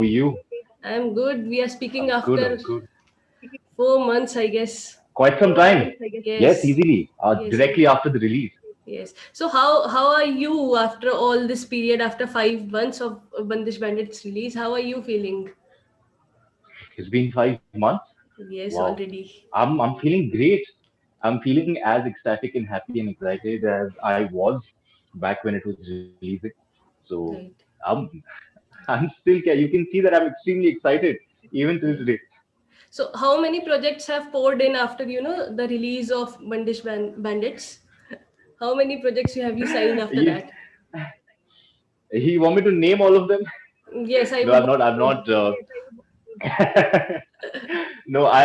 you? I'm good. We are speaking I'm good. I'm after good. 4 months, I guess. Quite some time. Yes, Yes, easily. yes, Directly after the release. yes. So how are you after all this period? After 5 months of Bandish Bandits release, how are you feeling? It's been 5 months. Yes, Wow. already. I'm feeling great. I'm feeling as ecstatic and happy and excited as I was back when it was releasing. So Right. I'm I'm still you can see that I'm extremely excited even till Right. today. So how many projects have poured in after the release of Bandits? How many projects have you signed after You, that? you want me to name all of them? Yes, I No, would I'm want not. I'm to not. know. No, I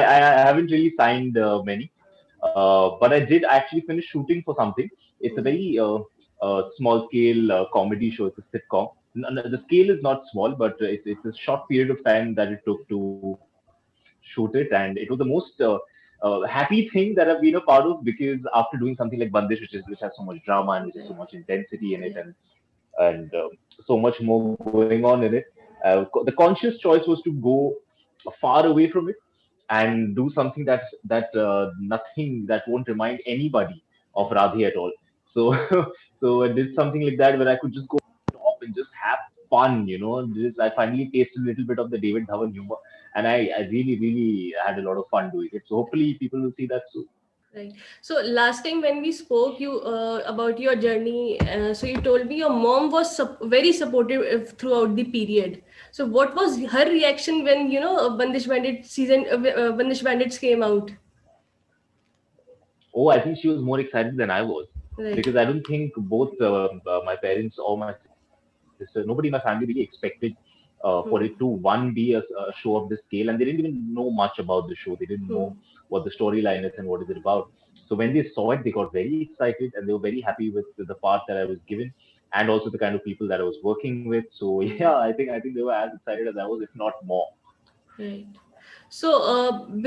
haven't really signed many. But I did actually finish shooting for something. It's a Right. very small scale comedy show. It's a sitcom. The scale is not small, but it's a short period of time that it took to shoot it, and it was the most happy thing that I've been a part of because after doing something like Bandish, which has so much drama and which has so Right. much intensity in it, Right. and so much more going on in it. The conscious choice was to go far away from it and do something that nothing that won't remind anybody of Radhi at all. So so I did something like that where I could just go top and just have fun. I finally tasted a little bit of the David Dhawan humor, and I really had a lot of fun doing it. So hopefully people will see that soon. Right. So last time when we spoke, you about your journey. So you told me your mom was very supportive throughout the period. So what was her reaction when Bandish Bandits came out? Oh, I think she was more excited than I was Right. because I don't think both my parents or my sister, nobody in my family really expected for it to Hmm. one be a show of this scale, and they didn't even know much about the show. They didn't know Hmm. what the storyline is and what is it about. So when they saw it, they got very excited and they were very happy with the part that I was given, and also the kind of people that I was working with. So yeah, Hmm. I think they were as excited as I was, if not more. Right. So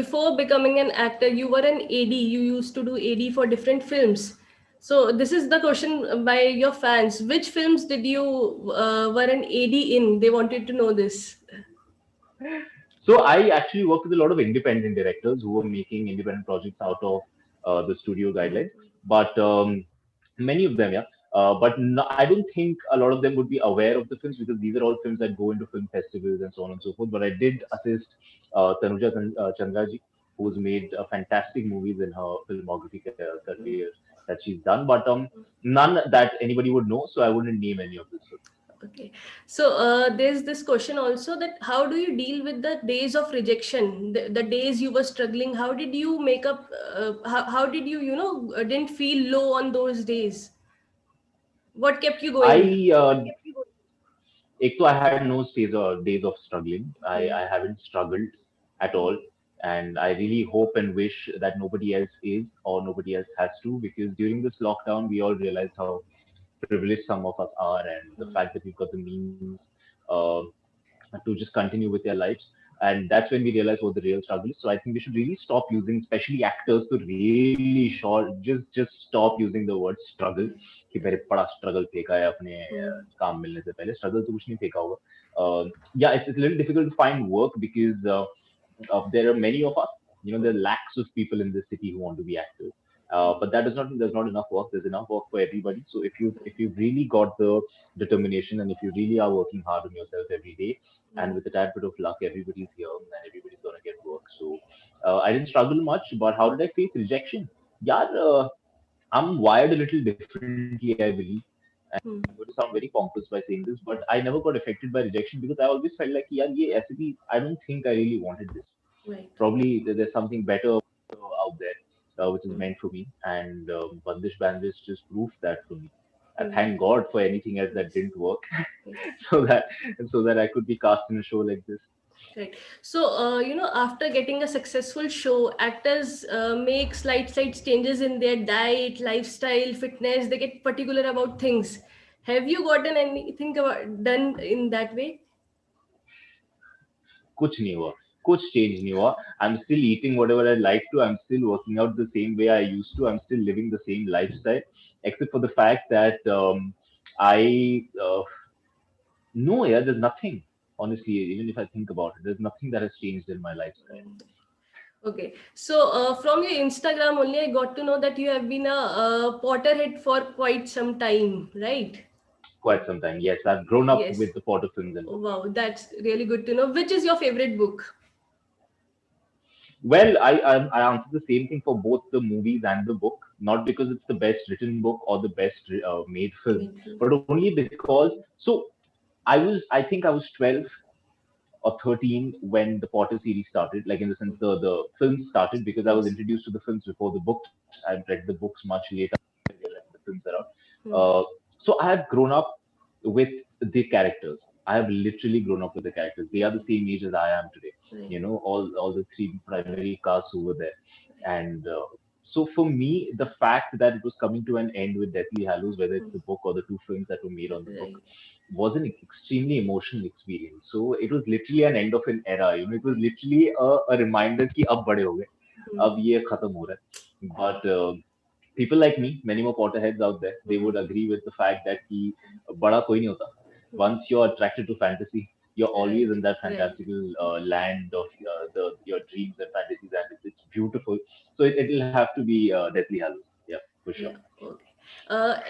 before becoming an actor, you were an AD. You used to do AD for different films. So this is the question by your fans. Which films did you were an AD in? They wanted to know this. So I actually worked with a lot of independent directors who were making independent projects out of the studio guidelines. But many of them, yeah. But no, I don't think a lot of them would be aware of the films because these are all films that go into film festivals and so on and so forth. But I did assist Tanuja Chandraji, who's made fantastic movies in her filmography career that she's done. But none that anybody would know, so I wouldn't name any of this. Okay. So there's this question also that how do you deal with the days of rejection, the days you were struggling? How did you make up? How did didn't feel low on those days? What kept you going? I एक तो I had no days of struggling. I Hmm. haven't struggled at all, and I really hope and wish that nobody else is or nobody else has to because during this lockdown we all realized how privileged some of us are and the fact that we've got the means uh, to just continue with their lives. And that's when we realize what the real struggle is. So I think we should really stop using, especially actors, to really short just stop using the word struggle. कि मैंने बड़ा struggle फेंका है अपने Hmm. काम मिलने से पहले struggle तो कुछ नहीं फेंका होगा. Yeah, it's a little difficult to find work because there are many of us. There are lakhs of people in this city who want to be actors. But that does not mean there's not enough work. There's enough work for everybody. So if you've really got the determination and if you really are working hard on yourself every day, and with a tad bit of luck, everybody's here and everybody's gonna get work. So I didn't struggle much, but how did I face rejection? Yeah, I'm wired a little differently, I believe. And I'm going to sound very pompous by saying this, but I never got affected by rejection because I always felt like, yeah, I don't think I really wanted this. Right. Probably there's something better out there which is meant for me, and Bandish Bandits just proved that for me. I Hmm. thank God for anything else that Yes. didn't work, Yes. so that I could be cast in a show like this. Right. So, after getting a successful show, actors make slight changes in their diet, lifestyle, fitness. They get particular about things. Have you gotten anything done in that way? कुछ नहीं हुआ कुछ change नहीं हुआ. I'm still eating whatever I like to. I'm still working out the same way I used to. I'm still living the same lifestyle, except for the fact that I no, yeah, there's nothing. Honestly, even if I think about it, there's nothing that has changed in my lifestyle. Okay, so from your Instagram only, I got to know that you have been a Potterhead for quite some time, right? Quite some time. Yes, I've grown up Yes. with the Potter films and books. Wow, that's really good to know. Which is your favorite book? Well, I answer the same thing for both the movies and the book, not because it's the best written book or the best made film, but only because. So I think I was 12 or 13 when the Potter series started, like in the sense the films started, because I was Yes. introduced to the films before the books. I read the books much later when the films are out. Hmm. So I have grown up with the characters. I have literally grown up with the characters. They are the same age as I am today. Right. You know, all the three primary casts who were there, and so for me, the fact that it was coming to an end with Deathly Hallows, whether it's the book or the two films that were made on the book, Right. was an extremely emotional experience. So it was literally an end of an era. You know, it was literally a reminder कि अब बड़े हो गए, Hmm. अब ये खत्म हो रहा है. But people like me, many more Potterheads out there, they would agree with the fact that कि बड़ा कोई नहीं होता. Once you're attracted to fantasy, you're always Right. in that Right. fantastical land of your dreams and fantasies, and it's beautiful. So it'll have to be Deathly Hallows. Yeah, for sure. Yeah. Okay.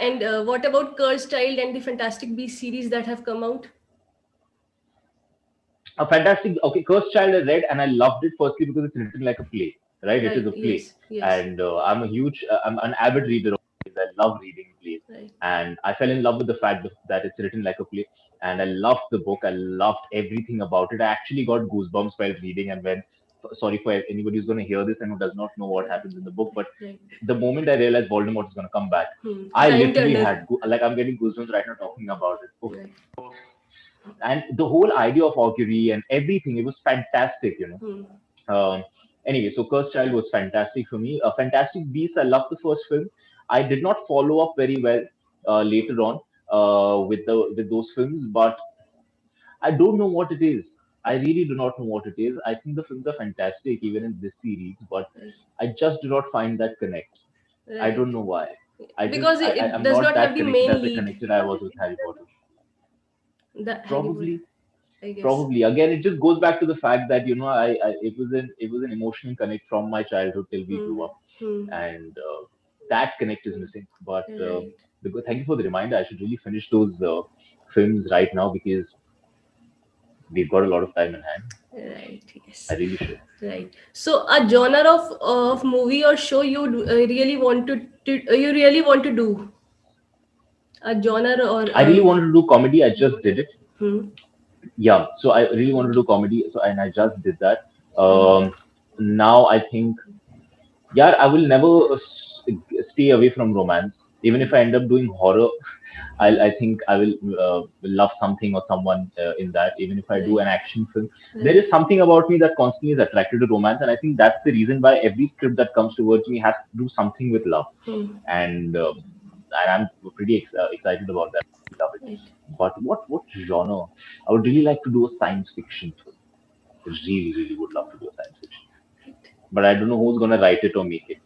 And what about Cursed Child and the Fantastic Beasts series that have come out? A fantastic. Okay, Cursed Child I read and I loved it firstly because it's written like a play, right? It is Right. a play, Yes. Yes. and I'm an avid reader of plays. I love reading plays, Right. and I fell in love with the fact that it's written like a play, and I loved the book. I loved everything about it. I actually got goosebumps while reading, and when sorry for anybody who's going to hear this and who does not know what happens in the book, but Right. the moment I realized Voldemort is going to come back, Hmm. I Nine literally Turner. had like I'm getting goosebumps right now talking about it. Oof. Right. And the whole idea of augury and everything, it was fantastic, you know. Hmm. Anyway, so Cursed Child was fantastic for me. Fantastic Beasts, I loved the first film. I did not follow up very well later on with those films, but I don't know what it is. I really do not know what it is. I think the films are fantastic even in this series, but Right. I just do not find that connect. I don't Right. know why. I just Because it I'm does not not have that the connected main as I lead, connected I was with Harry Potter. the Hannibal, Probably I guess. Probably. Again, it just goes back to the fact that it was an emotional connect from my childhood till we Hmm. grew up, Hmm. and that connect is missing. But Right. thank you for the reminder. I should really finish those films right now because we've got a lot of time in hand. Right. I Yes. really should. Right. So, a genre of movie or show you really want to you really want to do a genre or I really wanted to do comedy. I just did it. hmm, Yeah. So I really wanted to do comedy. So and I just did that. hmm, Now I think, yeah, I will never stay away from romance. Even if I end up doing horror, I think I will love something or someone in that. Even if I do right, an action film, there right, is something about me that constantly is attracted to romance, and I think that's the reason why every script that comes towards me has to do something with love, hmm, and I'm pretty excited about that. I love it. right, But what genre? I would really like to do a science fiction film. Really, really would love to do a science fiction, right. but I don't know who's gonna write it or make it.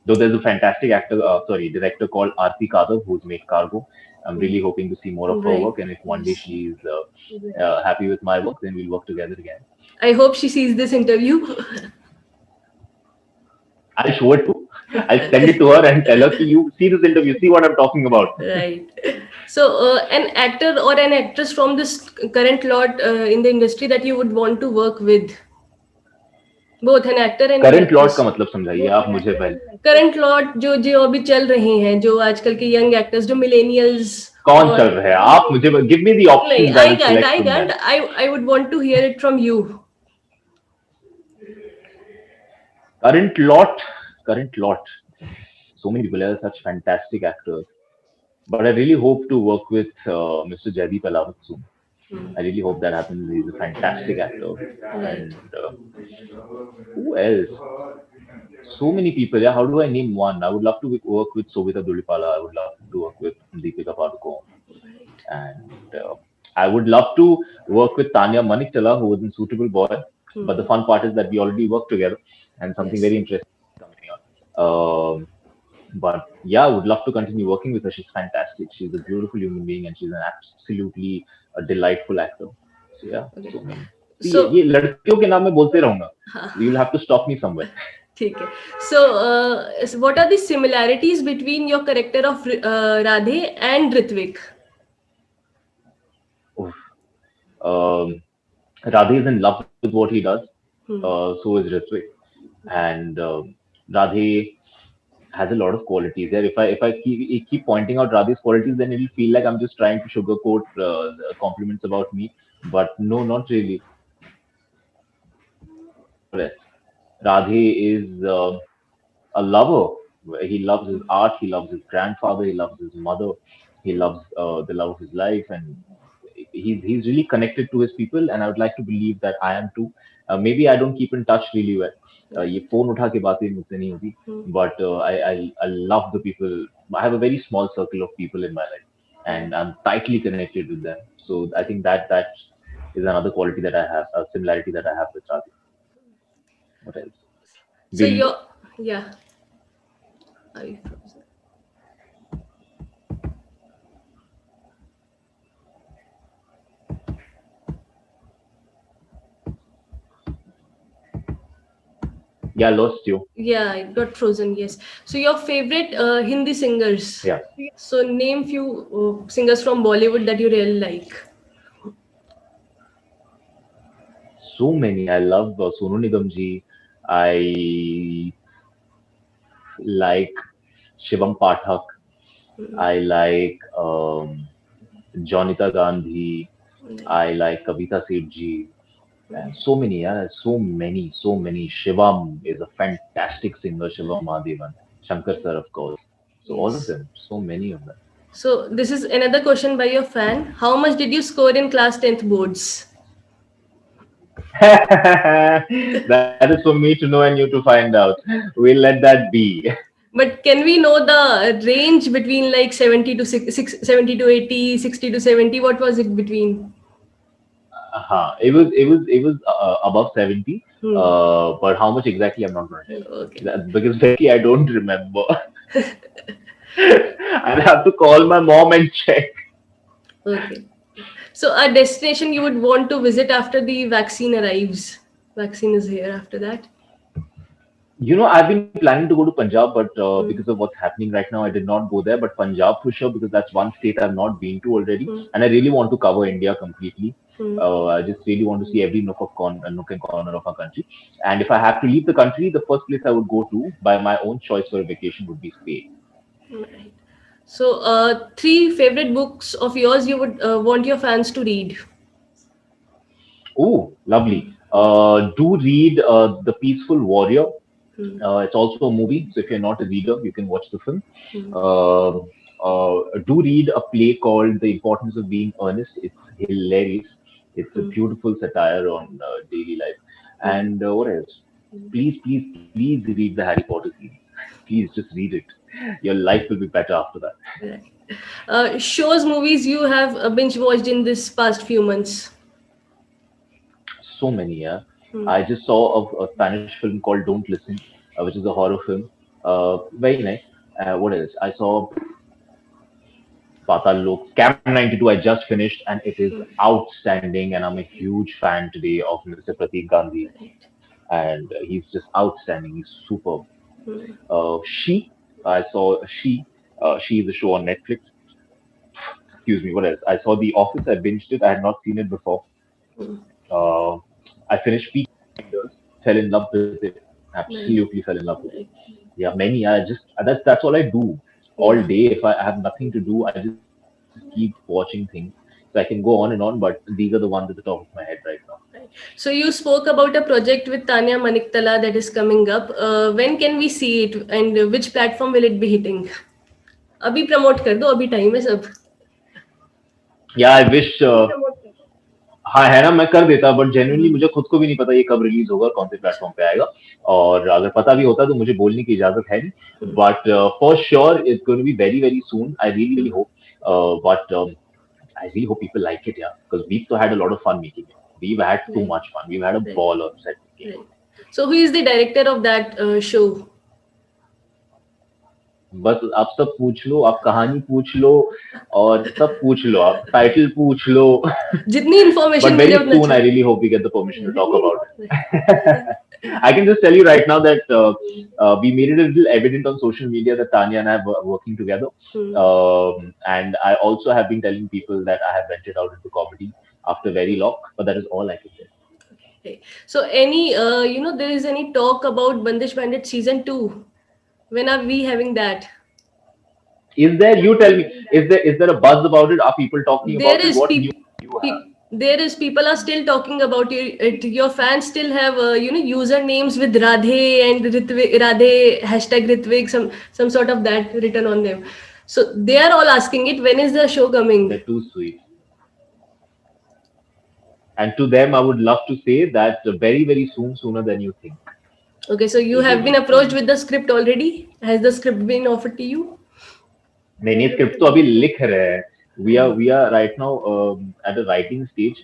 Though there's a fantastic director called Aarti Kadhav who's made Cargo. I'm Hmm, really hoping to see more of her right. work, and if one day Yes. she's happy with my work, then we'll work together again. I hope she sees this interview. I'll show it to. I'll send it to her and tell her, you see this interview, see what I'm talking about. Right. So, an actor or an actress from this current lot in the industry that you would want to work with, both an actor and an current lot का actress. मतलब समझाइए आप मुझे पहले. Current lot जो जो अभी चल रहे हैं, जो आजकल के यंग एक्टर्स, जो मिलेनियल्स कौन और चल रहे हैं आप मुझे गिव मी द नहीं, options I will select I from count them. I would want to hear it from you. Current lot, current lot. So many people are such fantastic actors. But I really hope to work with Mr. Jaideep Ahlawat soon. I really hope that happens. He's a fantastic actor. Right. And who else? So many people. Yeah, how do I name one? I would love to work with Sobhita Dulipala. I would love to work with Deepika Padukone. And I would love to work with Tanya Manikchala, who was in Suitable Boy. But the fun part is that we already work together, and something Yes. very interesting is coming on. But yeah, I would love to continue working with her. She's fantastic. She's a beautiful human being, and she's an absolutely a delightful actor. So yeah, Okay. so many. See, So ये लड़कियों के नाम मैं बोलते रहूंगा. हाँ, You will have to stop me somewhere. ठीक है. So what are the similarities between your character of Radhe and Ritvik? Oof. Um, Radhe is in love with what he does. Hmm. So is Ritvik, and Radhe has a lot of qualities. Yeah, if I keep pointing out Radhe's qualities, then it'll feel like I'm just trying to sugarcoat compliments about me. But no, not really. Radhe is a lover. He loves his art. He loves his grandfather. He loves his mother. He loves the love of his life, and he's really connected to his people. And I would like to believe that I am too. Maybe I don't keep in touch really well. ये phone उठा के बातें मुझसे नहीं होती. Hmm. But I love the people. I have a very small circle of people in my life, Right. and I'm tightly connected with them. So I think that is another quality that I have, a similarity that I have with Radhi. What else? So Will your yeah. Are you frozen? yeah, lost you. Yeah, it got frozen. Yes. So your favorite Hindi singers. Yeah. So name few singers from Bollywood that you really like. So many. I love Sonu Nigam ji. I like Shivam Pathak. I like Jonita Gandhi. I like Kavita Seth ji. And so many, yeah, so many. Shivam is a fantastic singer, Shivam Mahadevan. Shankar sir, of course. So all of Yes. them, so many of them. So this is another question by your fan. How much did you score in class 10th boards? That is for me to know and you to find out. We'll let that be. But can we know the range between like 70 to 70 to 80, 60 to 70? What was it between? It was above 70. Hmm. But how much exactly I'm not going to tell you. Okay. Because frankly I don't remember. I'll have to call my mom and check. Okay. So a destination you would want to visit after the vaccine arrives. Vaccine is here after that. I've been planning to go to Punjab, but because Hmm. of what's happening right now, I did not go there. But Punjab for sure, because that's one state I've not been to already, Hmm. and I really want to cover India completely. Hmm. I just really want to see every nook and corner of our country. And if I have to leave the country, the first place I would go to by my own choice for a vacation would be Spain. Right. So, three favorite books of yours you would want your fans to read. Oh, lovely. Do read The Peaceful Warrior. Hmm. It's also a movie, so if you're not a reader, you can watch the film. Hmm. Uh, do read a play called The Importance of Being Earnest. It's hilarious. It's a Hmm. beautiful satire on daily life. Hmm. And what else? Please read the Harry Potter series. Please just read it. Your life will be better after that. Right. Shows, movies you have binge watched in this past few months. So many, yeah. Hmm. I just saw a Spanish film called Don't Listen, which is a horror film. Very nice. What else? I saw Patal Lok. Camp 92 I just finished and it is Hmm. outstanding and I'm a huge fan today of Mr. Pratik Gandhi Right. and he's just outstanding. He's superb. Hmm. I saw She is a show on Netflix. Excuse me, what else? I saw The Office. I binged it. I had not seen it before. Hmm. Uh, I finished Peaky Blinders. Fell in love with it. Right. Absolutely fell in love with it. Right. Yeah, many. I just that's all I do all Yeah. day. If I have nothing to do, I just keep watching things. So I can go on and on, but these are the ones at the top of my head right now. Right. So you spoke about a project with Tanya Maniktala that is coming up. When can we see it, and which platform will it be hitting? अभी promote कर दो, अभी time है सब. या I wish हाँ है ना मैं कर देता बट जेन्युइनली मुझे खुद को भी नहीं पता ये कब रिलीज होगा कौन से प्लेटफॉर्म पे आएगा और अगर पता भी होता तो मुझे बोलने की इजाजत है नहीं but for sure it's going to be very very soon I really hope but I really hope people like it, yeah, because we've so had a lot of fun making it. We've had too Right. much fun. We've had a Right. ball on set making it. Right. So who is the director of that show? बस आप सब पूछ लो, आप कहानी पूछ लो, और सब पूछ लो, आप टाइटल पूछ लो. जितनी But इन्फॉर्मेशन मिले very उतना soon, अच्छा. I really hope we get the permission to talk about it. I can just tell you right now that we made it a little evident on social media that Tanya and I were working together. Hmm. And I also have been telling people that I have ventured out into comedy after very long, but that is all I can say. Okay. So any there is any talk about Bandish Bandit season 2? When are we having that? Is there, you tell me, is there a buzz about it? Are people talking There about it? is What news do you have? there is people are still talking about it. Your fans still have usernames with Radhe and Radhe hashtag Ritvik, some sort of that written on them. So they are all asking it. When is the show coming? They're too sweet. And to them, I would love to say that very, very soon, sooner than you think, Okay, so you you'll be have able been to see approached them. with the script already. Has the script been offered to you? नहीं नहीं, script तो अभी लिख रहे हैं. We are right now at the writing stage,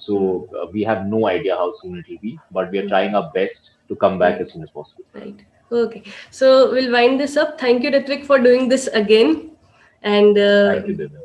so Hmm. we have no idea how soon it will be, but we are Hmm. trying our best to come back Right. as soon as possible. Right. Okay. So we'll wind this up. Thank you, Ritvik, for doing this again. And Thank you, Divya.